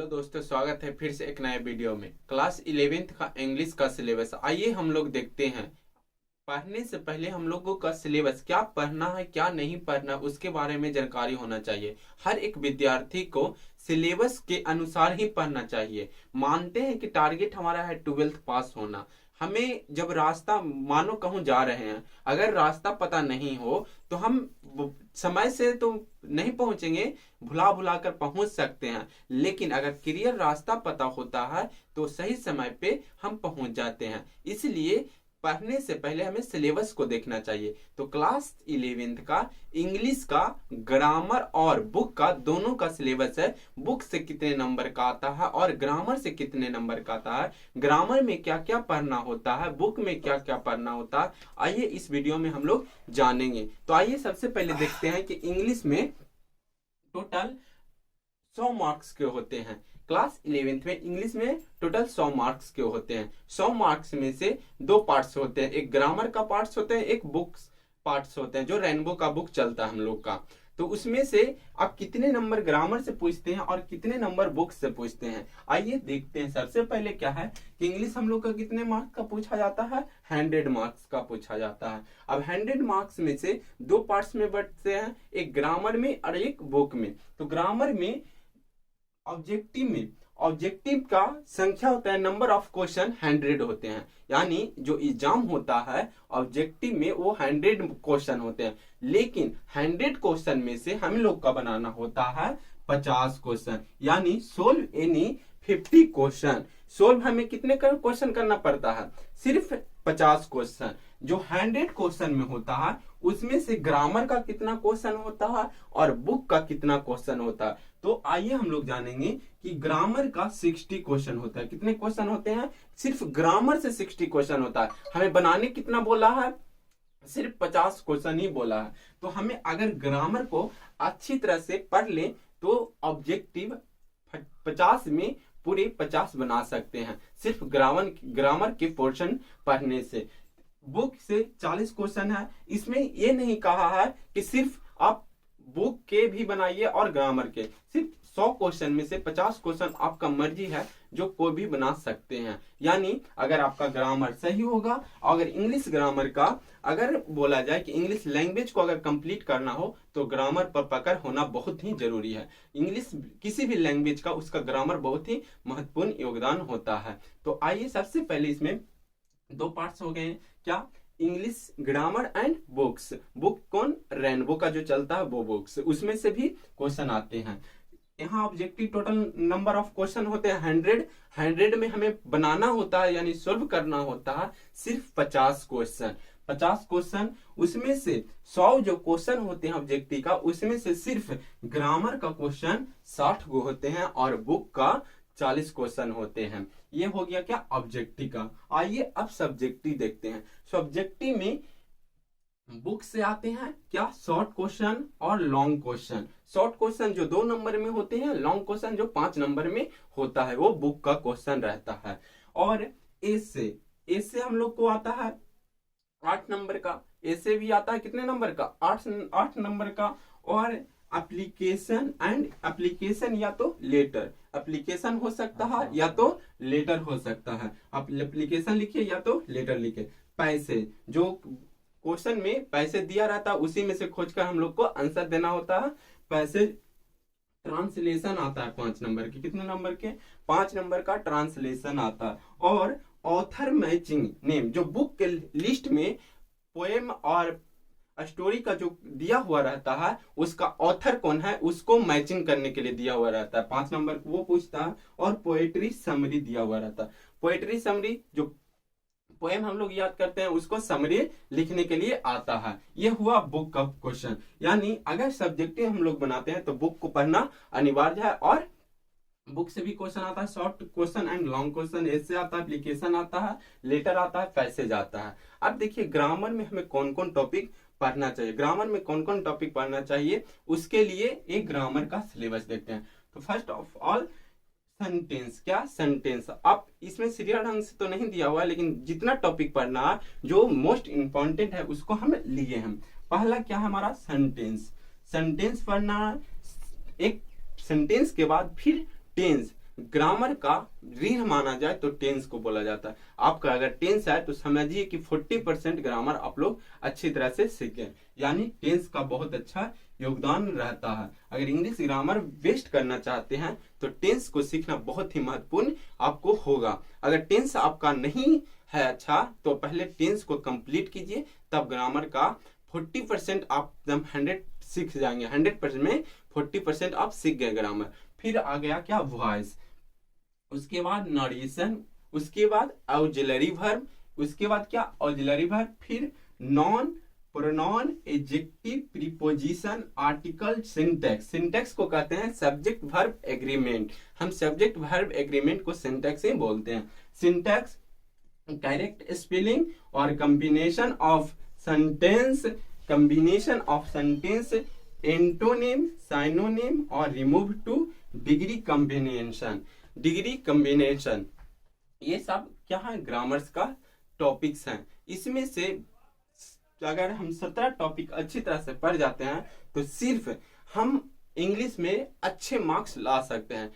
दोस्तों, स्वागत है फिर से एक नए वीडियो में। क्लास 11th का इंग्लिश का सिलेबस आइए हम लोग देखते हैं। पढ़ने से पहले हम लोगों का सिलेबस क्या पढ़ना है क्या नहीं पढ़ना उसके बारे में जानकारी होना चाहिए। हर एक विद्यार्थी को सिलेबस के अनुसार ही पढ़ना चाहिए। मानते हैं कि टारगेट हमारा है 12th पास होना। हमें जब रास्ता मानो कहूँ जा रहे हैं, अगर रास्ता पता नहीं हो तो हम समय से तो नहीं पहुंचेंगे, भुला भुला कर पहुंच सकते हैं। लेकिन अगर क्लियर रास्ता पता होता है तो सही समय पे हम पहुंच जाते हैं। इसलिए पढ़ने से पहले हमें सिलेबस को देखना चाहिए। तो क्लास 11th का इंग्लिश का ग्रामर और बुक का दोनों का सिलेबस है। बुक से कितने नंबर का आता है और ग्रामर से कितने नंबर का आता है, ग्रामर में क्या क्या पढ़ना होता है, बुक में क्या क्या पढ़ना होता है, आइए इस वीडियो में हम लोग जानेंगे। तो आइए सबसे पहले देखते हैं कि इंग्लिश में टोटल 100 मार्क्स के होते हैं। क्लास 11th में इंग्लिश में टोटल 100 मार्क्स के होते हैं। 100 मार्क्स में से दो पार्ट्स होते हैं, एक ग्रामर का पार्ट्स होते हैं, एक बुक्स पार्ट्स होते हैं, जो रेनबो का बुक चलता है हम लोग का। तो उसमें से आप कितने नंबर ग्रामर से पूछते हैं और कितने नंबर बुक्स से पूछते हैं, आइए देखते हैं। सबसे पहले क्या है कि इंग्लिश हम लोग का कितने मार्क्स का पूछा जाता है, 100 मार्क्स का पूछा जाता है। अब 100 मार्क्स में से दो पार्ट्स में बंटते हैं, एक ग्रामर में और एक बुक में। तो ग्रामर में ऑब्जेक्टिव का संख्या होता है, नंबर ऑफ क्वेश्चन 100 होते हैं। यानी जो एग्जाम होता है ऑब्जेक्टिव में वो 100 क्वेश्चन होते हैं। लेकिन 100 क्वेश्चन में से हम लोग का बनाना होता है 50 क्वेश्चन, यानी सोल्व एनी 50 क्वेश्चन। सोल्व हमें कितने क्वेश्चन करना पड़ता है, सिर्फ 50 क्वेश्चन। जो 100 क्वेश्चन में होता है उसमें से ग्रामर का कितना क्वेश्चन होता है और बुक का कितना क्वेश्चन होता है। तो आइए हम लोग जानेंगे कि ग्रामर का 60 क्वेश्चन होता है। कितने क्वेश्चन होते हैं, सिर्फ ग्रामर से 60 क्वेश्चन होता है। हमें बनाने कितना बोला है, सिर्फ 50 क्वेश्चन ही बोला है। तो हमें अगर ग्रामर को अच्छी तरह से पढ़ ले तो ऑब्जेक्टिव 50 में पूरे 50 बना सकते हैं, सिर्फ ग्रामर के पोर्शन पढ़ने से। बुक से 40 क्वेश्चन है। इसमें ये नहीं कहा है कि सिर्फ आप बुक के भी बनाइए और ग्रामर के। सिर्फ 100 क्वेश्चन में से 50 क्वेश्चन आपका मर्जी है, जो कोई भी बना सकते हैं। यानी अगर आपका ग्रामर सही होगा, अगर इंग्लिश ग्रामर का अगर बोला जाए कि इंग्लिश लैंग्वेज को अगर कंप्लीट करना हो तो ग्रामर पर पकड़ होना बहुत ही जरूरी है। इंग्लिश किसी भी लैंग्वेज का उसका ग्रामर बहुत ही महत्वपूर्ण योगदान होता है। तो आइए सबसे पहले इसमें दो पार्ट्स हो गए। क्या, English grammar and books. Book कौन, रेनबो का जो चलता है वो बुक्स, उसमें से भी क्वेश्चन आते हैं। यहाँ objective total number of question होते हैं 100 में हमें बनाना होता है यानी सोल्व करना होता है सिर्फ 50 क्वेश्चन। 50 क्वेश्चन, उसमें से 100 जो क्वेश्चन होते हैं ऑब्जेक्टिव का, उसमें से सिर्फ ग्रामर का क्वेश्चन 60 गो होते हैं और बुक का 40 क्वेश्चन होते हैं। ये हो गया क्या, ऑब्जेक्टिव का। आइए अब सब्जेक्टिव देखते हैं। सब्जेक्टिव में बुक से आते हैं क्या, शॉर्ट क्वेश्चन और लॉन्ग क्वेश्चन। शॉर्ट क्वेश्चन जो 2 नंबर में होते हैं, लॉन्ग क्वेश्चन जो 5 नंबर में होता है, वो बुक का क्वेश्चन रहता है। और ऐसे हम लोग को आता है 8 नंबर का। ऐसे भी आता है कितने नंबर का, 8 नंबर का। और एप्लीकेशन या तो लेटर, एप्लीकेशन हो सकता है या तो लेटर हो सकता है। आप एप्लीकेशन लिखिए या तो लेटर लिखिए। पैसे, जो क्वेश्चन में पैसे दिया रहता है उसी में से खोजकर हम लोग को आंसर देना होता है। पैसे, ट्रांसलेशन आता है 5 नंबर के। कितने नंबर के, 5 नंबर का ट्रांसलेशन आता है। और ऑथर मैचिंग नेम, जो बुक के लिस्ट में पोएम और स्टोरी का जो दिया हुआ रहता है उसका ऑथर कौन है उसको मैचिंग करने के लिए दिया हुआ रहता है, 5 नंबर वो पूछता है। और पोएट्री समरी दिया हुआ रहता है। पोएट्री समरी, जो पोएम हम लोग याद करते हैं उसको समरी लिखने के लिए आता है। ये हुआ बुक का क्वेश्चन। यानी अगर सब्जेक्टिव हम लोग बनाते हैं तो बुक को पढ़ना अनिवार्य है। और बुक से भी क्वेश्चन आता है, short question and long question. ऐसे आता है, एप्लीकेशन आता है, लेटर आता है, पैसेज आता है। अब देखिए ग्रामर में हमें कौन कौन टॉपिक पढ़ना चाहिए, ग्रामर में कौन कौन टॉपिक पढ़ना चाहिए, उसके लिए एक ग्रामर का सिलेबस देखते हैं। तो फर्स्ट ऑफ ऑल सेंटेंस। क्या, सेंटेंस। अब इसमें सीरियल ढंग से तो नहीं दिया हुआ है, लेकिन जितना टॉपिक पढ़ना है जो मोस्ट इंपॉर्टेंट है उसको हम लिए हैं। पहला क्या है हमारा, सेंटेंस। सेंटेंस पढ़ना, एक सेंटेंस के बाद फिर टेंस। ग्रामर का रीढ़ माना जाए तो टेंस को बोला जाता है। आपका अगर टेंस है तो समझिए कि 40% ग्रामर आप लोग अच्छी तरह से सीखें, यानी टेंस का बहुत अच्छा योगदान रहता है। अगर इंग्लिश ग्रामर बेस्ट करना चाहते हैं तो टेंस को सीखना बहुत ही महत्वपूर्ण आपको होगा। अगर टेंस आपका नहीं है अच्छा तो पहले टेंस को कंप्लीट कीजिए, तब ग्रामर का 40% आप जब 100 सीख जाएंगे, 100% में 40% आप सीख गए ग्रामर। फिर आ गया क्या, वॉइस, उसके बाद नरेशन, उसके बाद ऑक्सिलरी वर्ब, उसके बाद क्या ऑक्सिलरी वर्ब, फिर noun, pronoun, adjective, preposition, article, syntax. Syntax को कहते हैं सब्जेक्ट वर्ब एग्रीमेंट। हम सब्जेक्ट वर्ब एग्रीमेंट को सिंटैक्स ही बोलते हैं। सिंटैक्स करेक्ट स्पेलिंग और combination of sentence, combination of sentence, antonym, synonym और remove to, degree combination, degree combination, ये सब क्या है, ग्रामर्स का टॉपिक्स हैं। इसमें से अगर हम 17 टॉपिक अच्छी तरह से पढ़ जाते हैं तो सिर्फ हम इंग्लिश में अच्छे मार्क्स ला सकते हैं।